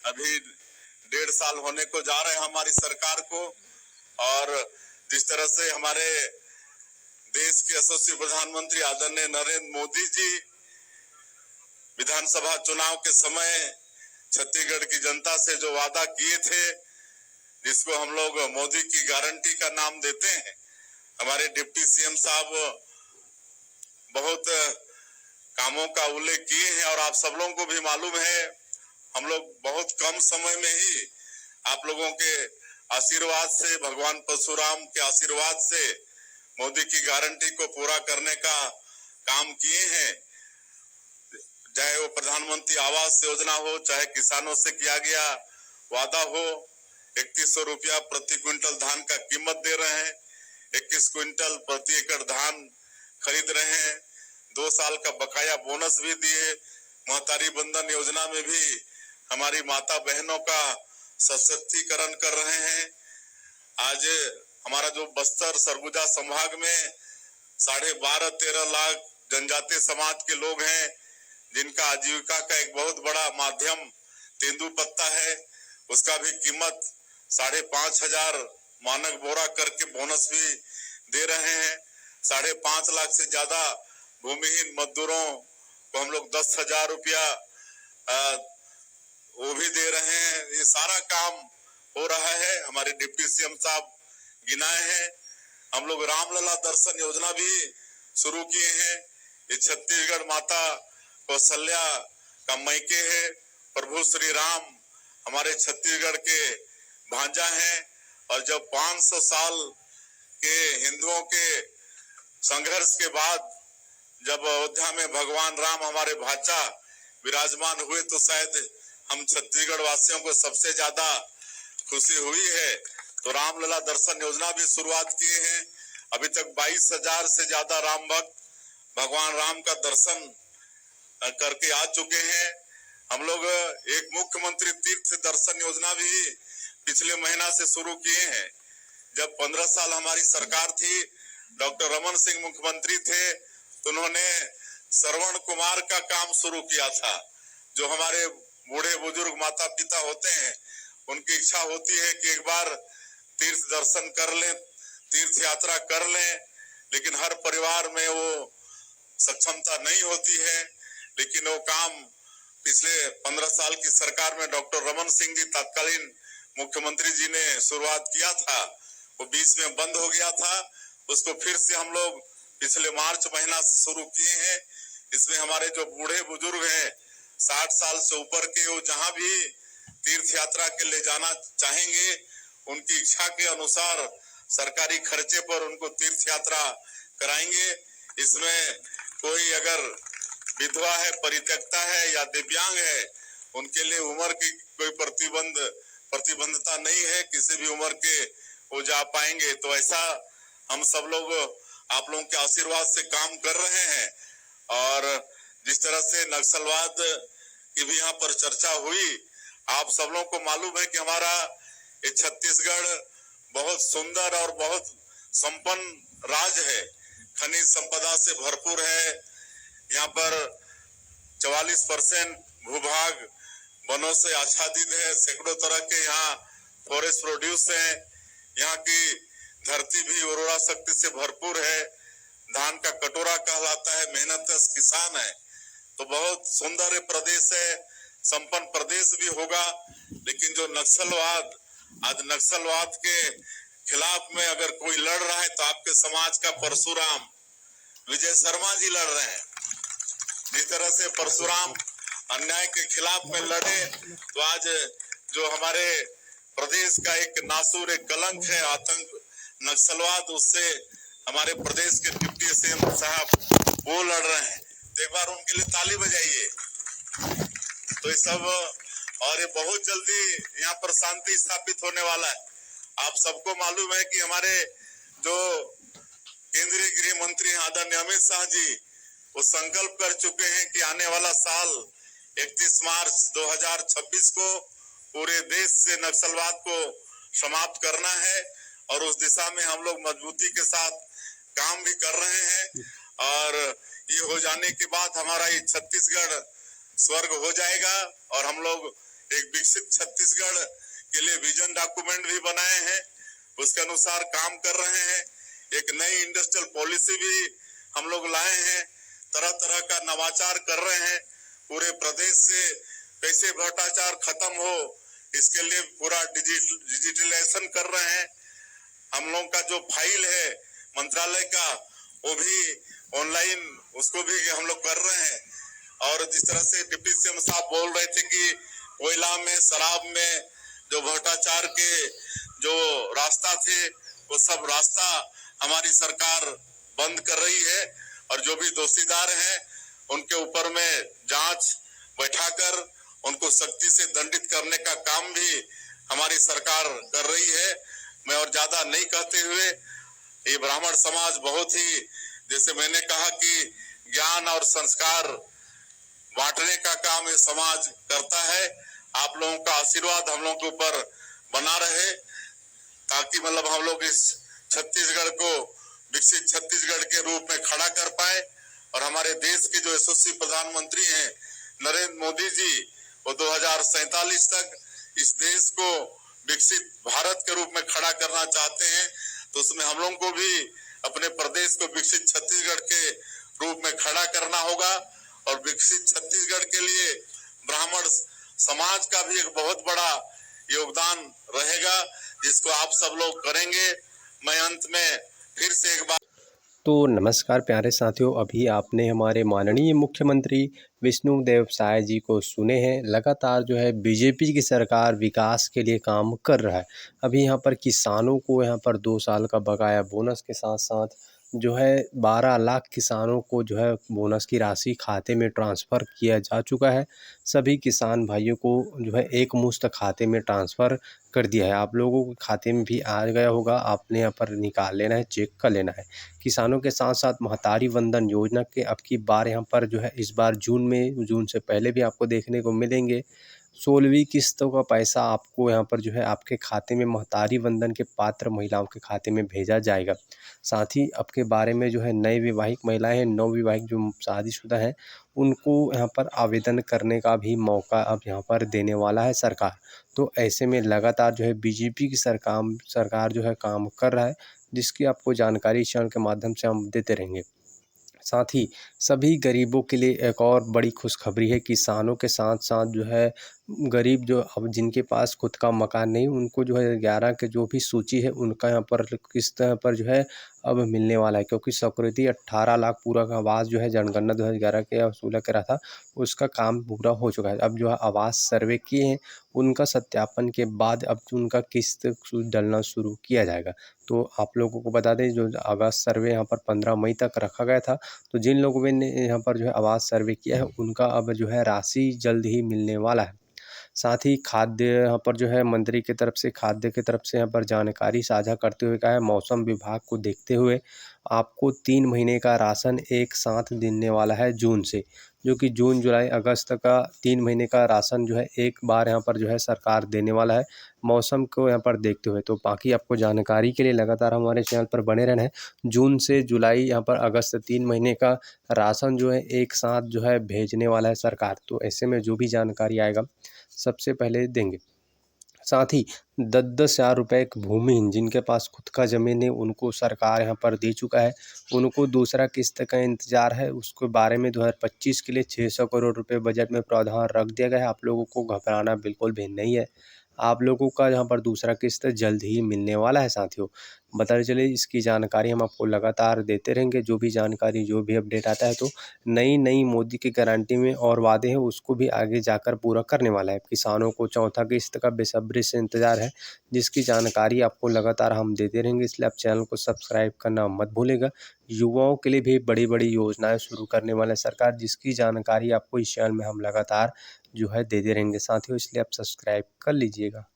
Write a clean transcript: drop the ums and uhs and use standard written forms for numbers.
अभी 1.5 साल होने को जा रहे हैं हमारी सरकार को, और जिस तरह से हमारे देश के यशस्वी प्रधानमंत्री आदरणीय नरेंद्र मोदी जी विधानसभा चुनाव के समय छत्तीसगढ़ की जनता से जो वादा किए थे, जिसको हम लोग मोदी की गारंटी का नाम देते हैं, हमारे डिप्टी सीएम साहब बहुत कामों का उल्लेख किए हैं। और आप सब लोगों को भी मालूम है, हम लोग बहुत कम समय में ही आप लोगों के आशीर्वाद से, भगवान परशुराम के आशीर्वाद से मोदी की गारंटी को पूरा करने का काम किए हैं। चाहे वो प्रधानमंत्री आवास योजना हो, चाहे किसानों से किया गया वादा हो, 3100 रुपया प्रति क्विंटल धान का कीमत दे रहे हैं, 21 क्विंटल प्रति एकड़ धान खरीद रहे हैं, 2 साल का बकाया बोनस भी दिए, महतारी बंधन योजना में भी हमारी माता बहनों का सशक्तिकरण कर रहे हैं। आज हमारा जो बस्तर सरगुजा संभाग में 12.5-13 लाख जनजातीय समाज के लोग हैं, जिनका आजीविका का एक बहुत बड़ा माध्यम तेंदुपत्ता है, उसका भी कीमत 5,500 मानक बोरा करके बोनस भी दे रहे हैं। 5.5 लाख से ज्यादा भूमिहीन मजदूरों को हम लोग 10,000 रुपया वो भी दे रहे हैं। ये सारा काम हो रहा है। हमारे डिप्टी सीएम साहब गिनाए हैं। हम लोग रामलला दर्शन योजना भी शुरू किए हैं। ये छत्तीसगढ़ माता कौशल्या का मैके है। प्रभु श्री राम हमारे छत्तीसगढ़ के भांजा हैं, और जब 500 साल के हिंदुओं के संघर्ष के बाद जब अयोध्या में भगवान राम हमारे भाचा विराजमान हुए, तो शायद हम छत्तीसगढ़ वासियों को सबसे ज्यादा खुशी हुई है। तो रामलला दर्शन योजना भी शुरुआत किए हैं। अभी तक 22,000 से ज्यादा राम भक्त भगवान राम का दर्शन करके आ चुके हैं। हम लोग एक मुख्यमंत्री तीर्थ दर्शन योजना भी पिछले महीना से शुरू किए हैं। जब 15 साल हमारी सरकार थी, डॉक्टर रमन सिंह मुख्यमंत्री थे, तो उन्होंने श्रवण कुमार का काम शुरू किया था। जो हमारे बूढ़े बुजुर्ग माता पिता होते हैं, उनकी इच्छा होती है कि एक बार तीर्थ दर्शन कर लें, तीर्थ यात्रा कर लें, लेकिन हर परिवार में वो सक्षमता नहीं होती है। लेकिन वो काम पिछले 15 साल की सरकार में डॉक्टर रमन सिंह जी तत्कालीन मुख्यमंत्री जी ने शुरुआत किया था। वो बीच में बंद हो गया था, उसको फिर से हम लोग पिछले मार्च महीना से शुरू किए हैं। इसमें हमारे जो बूढ़े बुजुर्ग हैं 60 साल से ऊपर के, वो जहां भी तीर्थ यात्रा के ले जाना चाहेंगे, उनकी इच्छा के अनुसार सरकारी खर्चे पर उनको तीर्थ यात्रा कराएंगे। इसमें कोई अगर विधवा है, परित्यक्ता है या दिव्यांग है, उनके लिए उम्र की कोई प्रतिबंधता नहीं है, किसी भी उम्र के वो जा पाएंगे। तो ऐसा हम सब लोग आप लोगों के आशीर्वाद से काम कर रहे हैं। और जिस तरह से नक्सलवाद की भी यहाँ पर चर्चा हुई, आप सब लोगों को मालूम है कि हमारा ये छत्तीसगढ़ बहुत सुंदर और बहुत संपन्न राज्य है। खनिज संपदा से भरपूर है। यहाँ पर 44% भूभाग वनों से आच्छादित है। सैकड़ों तरह के यहाँ फॉरेस्ट प्रोड्यूस है। यहाँ की धरती भी उर्वरा शक्ति से भरपूर है। धान का कटोरा कहलाता है, मेहनतकश किसान है। तो बहुत सुंदर प्रदेश है, संपन्न प्रदेश भी होगा। लेकिन जो नक्सलवाद, आज नक्सलवाद के खिलाफ में अगर कोई लड़ रहा है, तो आपके समाज का परशुराम विजय शर्मा जी लड़ रहे हैं। जिस तरह से परशुराम अन्याय के खिलाफ में लड़े, तो आज जो हमारे प्रदेश का एक नासूर, एक कलंक है आतंक नक्सलवाद, उससे हमारे प्रदेश के डिप्टी सीएम साहब वो लड़ रहे हैं। तो एक बार उनके लिए ताली बजाइए। तो ये सब, और ये बहुत जल्दी यहाँ पर शांति स्थापित होने वाला है। आप सबको मालूम है कि हमारे जो केंद्रीय गृह मंत्री आदरणीय अमित शाह जी वो संकल्प कर चुके हैं कि आने वाला साल 31 मार्च 2026 को पूरे देश से नक्सलवाद को समाप्त करना है। और उस दिशा में हम लोग मजबूती के साथ काम भी कर रहे हैं। और ये हो जाने के बाद हमारा ये छत्तीसगढ़ स्वर्ग हो जाएगा, और हम लोग एक विकसित छत्तीसगढ़ के लिए विजन डॉक्यूमेंट भी बनाए हैं, उसके अनुसार काम कर रहे हैं। एक नई इंडस्ट्रियल पॉलिसी भी हम लोग लाए हैं, तरह तरह का नवाचार कर रहे हैं। पूरे प्रदेश से कैसे भ्रष्टाचार खत्म हो, इसके लिए पूरा डिजिटलाइजेशन कर रहे हैं। हम लोग का जो फाइल है मंत्रालय का, वो भी ऑनलाइन उसको भी हम लोग कर रहे हैं। और जिस तरह से डिप्टी सीएम साहब बोल रहे थे कि कोयला में, शराब में जो भ्रष्टाचार के जो रास्ता थे, वो सब रास्ता हमारी सरकार बंद कर रही है। और जो भी दोषीदार हैं उनके ऊपर में जांच बैठाकर उनको सख्ती से दंडित करने का काम भी हमारी सरकार कर रही है। मैं और ज्यादा नहीं कहते हुए, ये ब्राह्मण समाज बहुत ही, जैसे मैंने कहा कि ज्ञान और संस्कार बांटने का काम ये समाज करता है। आप लोगों का आशीर्वाद हम लोगों के ऊपर बना रहे, ताकि मतलब हम लोग इस छत्तीसगढ़ को विकसित छत्तीसगढ़ के रूप में खड़ा कर पाए। और हमारे देश के जो यशस्वी प्रधानमंत्री हैं नरेंद्र मोदी जी, वो 2047 तक इस देश को विकसित भारत के रूप में खड़ा करना चाहते हैं। तो उसमें हम लोगों को भी अपने प्रदेश को विकसित छत्तीसगढ़ के रूप में खड़ा करना होगा। और विकसित छत्तीसगढ़ के लिए ब्राह्मण समाज का भी एक बहुत बड़ा योगदान रहेगा, जिसको आप सब लोग करेंगे। मैं अंत में फिर से एक बार तो नमस्कार प्यारे साथियों, अभी आपने हमारे माननीय मुख्यमंत्री विष्णुदेव साय जी को सुने हैं। लगातार जो है बीजेपी की सरकार विकास के लिए काम कर रहा है। अभी यहाँ पर किसानों को यहाँ पर 2 साल का बकाया बोनस के साथ साथ जो है 12 लाख किसानों को जो है बोनस की राशि खाते में ट्रांसफ़र किया जा चुका है। सभी किसान भाइयों को जो है एक मुश्त खाते में ट्रांसफ़र कर दिया है। आप लोगों के खाते में भी आ गया होगा, आपने यहाँ पर निकाल लेना है, चेक कर लेना है। किसानों के साथ साथ महतारी वंदन योजना के अब की बार यहाँ पर जो है इस बार जून से पहले भी आपको देखने को मिलेंगे। 16वीं किस्तों का पैसा आपको यहाँ पर जो है आपके खाते में महतारी वंदन के पात्र महिलाओं के खाते में भेजा जाएगा। साथ ही अब के बारे में जो है नई विवाहित महिलाएं हैं, नवविवाहित जो शादीशुदा हैं, उनको यहाँ पर आवेदन करने का भी मौका अब यहाँ पर देने वाला है सरकार। तो ऐसे में लगातार जो है बीजेपी की सरकार जो है काम कर रहा है, जिसकी आपको जानकारी इस चैनल के माध्यम से हम देते रहेंगे। साथ ही सभी गरीबों के लिए एक और बड़ी खुशखबरी है। किसानों के साथ साथ जो है गरीब जो अब जिनके पास खुद का मकान नहीं, उनको जो है 11 के जो भी सूची है उनका यहाँ पर किस्त पर जो है अब मिलने वाला है। क्योंकि स्वीकृति 18 लाख पूरा का आवास जो है जनगणना 2011 के वसूला करा था, उसका काम पूरा हो चुका है। अब जो है आवास सर्वे किए हैं, उनका सत्यापन के बाद अब उनका किस्त डलना शुरू किया जाएगा। तो आप लोगों को बता दें, जो आवास सर्वे यहाँ पर 15 मई तक रखा गया था, तो जिन लोगों ने यहाँ पर जो है आवास सर्वे किया है, उनका अब जो है राशि जल्द ही मिलने वाला है। साथ ही खाद्य यहाँ पर जो है मंत्री की तरफ से खाद्य की तरफ से यहाँ पर जानकारी साझा करते हुए कहा है, मौसम विभाग को देखते हुए आपको 3 महीने का राशन एक साथ देने वाला है जून से, जो कि जून जुलाई अगस्त का 3 महीने का राशन जो है एक बार यहाँ पर जो है सरकार देने वाला है, मौसम को यहाँ पर देखते हुए। तो बाकी आपको जानकारी के लिए लगातार हमारे चैनल पर बने रहना है। जून से जुलाई यहाँ पर अगस्त 3 महीने का राशन जो है एक साथ जो है भेजने वाला है सरकार। तो ऐसे में जो भी जानकारी आएगा सबसे पहले देंगे। साथ ही 10-10 हज़ार रुपये भूमिहीन जिनके पास खुद का ज़मीन है, उनको सरकार यहाँ पर दे चुका है। उनको दूसरा किस्त का इंतज़ार है, उसके बारे में 2025 के लिए 600 करोड़ रुपए बजट में प्रावधान रख दिया गया है। आप लोगों को घबराना बिल्कुल भी नहीं है, आप लोगों का यहाँ पर दूसरा किस्त जल्द ही मिलने वाला है। साथियों, बताते चले इसकी जानकारी हम आपको लगातार देते रहेंगे। जो भी जानकारी, जो भी अपडेट आता है, तो नई मोदी की गारंटी में और वादे हैं, उसको भी आगे जाकर पूरा करने वाला है। किसानों को चौथा किस्त का बेसब्री से इंतज़ार है, जिसकी जानकारी आपको लगातार हम देते रहेंगे, इसलिए आप चैनल को सब्सक्राइब करना मत भूलिएगा। युवाओं के लिए भी बड़ी योजनाएं शुरू करने वाला है सरकार, जिसकी जानकारी आपको इस चैनल में हम लगातार जो है देते रहेंगे साथियों, इसलिए आप सब्सक्राइब कर लीजिएगा।